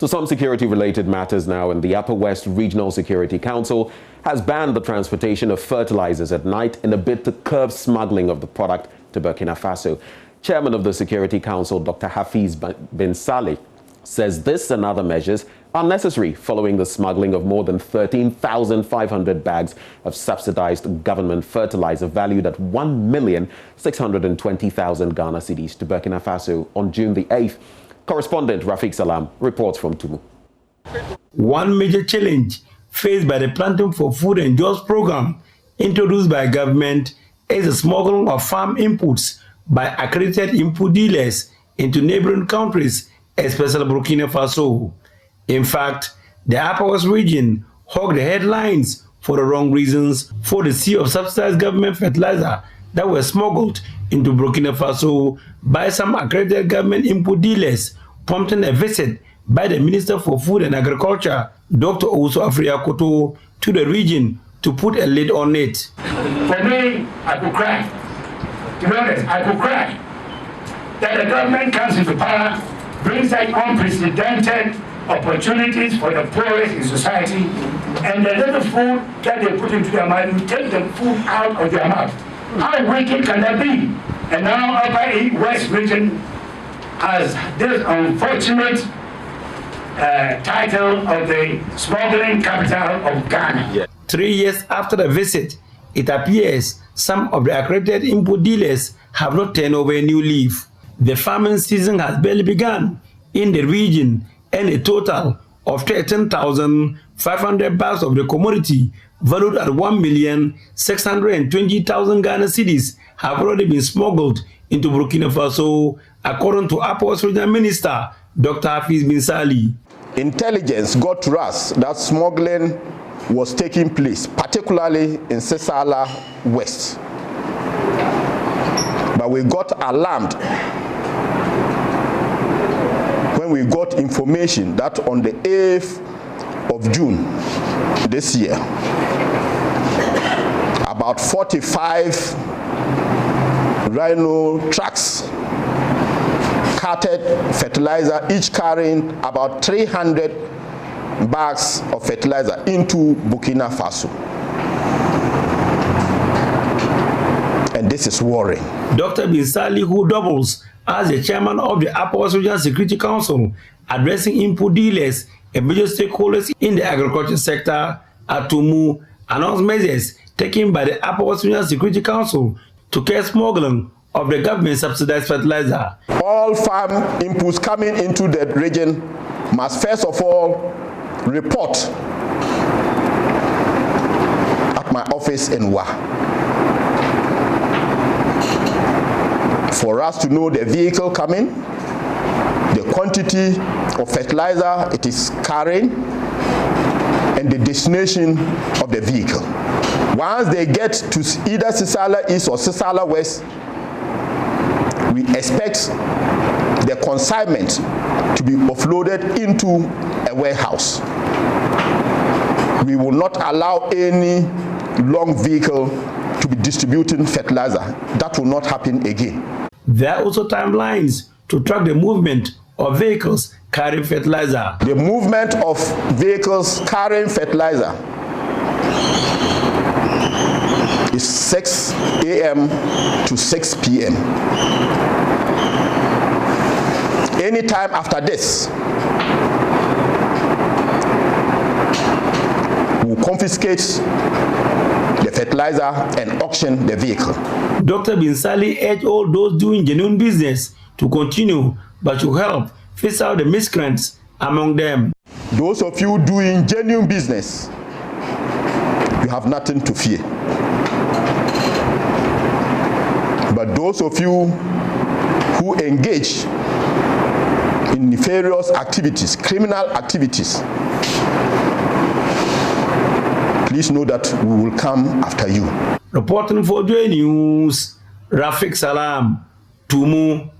To some security-related matters now, and the Upper West Regional Security Council has banned the transportation of fertilizers at night in a bid to curb smuggling of the product to Burkina Faso. Chairman of the Security Council, Dr. Hafiz bin Salih, says this and other measures are necessary following the smuggling of more than 13,500 bags of subsidized government fertilizer valued at 1,620,000 Ghana cedis to Burkina Faso on June the 8th. Correspondent Rafiq Salam reports from Tumu. One major challenge faced by the Planting for Food and Jobs program introduced by government is the smuggling of farm inputs by accredited input dealers into neighboring countries, especially Burkina Faso. In fact, the Upper West region hogged the headlines for the wrong reasons for the sea of subsidized government fertilizer that were smuggled into Burkina Faso by some accredited government input dealers, prompting a visit by the Minister for Food and Agriculture, Dr. Owusu Afriakoto, to the region to put a lid on it. For me, I could cry. To be honest, I could cry that the government comes into power, brings such unprecedented opportunities for the poorest in society, and the little food that they put into their mouth, you take the food out of their mouth. How wicked can that be? And now Upper West region has this unfortunate title of the smuggling capital of Ghana. Yeah. 3 years after the visit, it appears some of the accredited input dealers have not turned over a new leaf. The farming season has barely begun in the region, and a total of 13,500 bags of the commodity valued at 1,620,000 Ghana cedis have already been smuggled into Burkina Faso, according to Upper West Regional Minister Dr. Hafiz bin Salih. Intelligence got to us that smuggling was taking place, particularly in Sesala West. But we got alarmed when we got information that on the 8th of June this year, about 45 Rhino trucks carted fertilizer, each carrying about 300 bags of fertilizer into Burkina Faso. And this is worrying. Dr. bin Salih, who doubles as the chairman of the Upper West Regional Security Council, addressing input dealers and major stakeholders in the agriculture sector at Tumu, announced measures taken by the Upper West Regional Security Council to curb smuggling of the government subsidized fertilizer. All farm inputs coming into the region must first of all report at my office in Wa, for us to know the vehicle coming, the quantity of fertilizer it is carrying, and the destination of the vehicle. Once they get to either Sesala East or Sesala West, we expect the consignment to be offloaded into a warehouse. We will not allow any long vehicle to be distributing fertilizer. That will not happen again. There are also timelines to track the movement of vehicles carrying fertilizer. The movement of vehicles carrying fertilizer is 6 a.m. to 6 p.m. Anytime after this, we'll confiscate the fertilizer and auction the vehicle. Dr. bin Salih urged all those doing genuine business to continue, but to help face out the miscreants among them. Those of you doing genuine business, you have nothing to fear. But those of you who engage in nefarious activities, criminal activities, please know that we will come after you. Reporting for Joy News, Rafiq Salam, Tumu.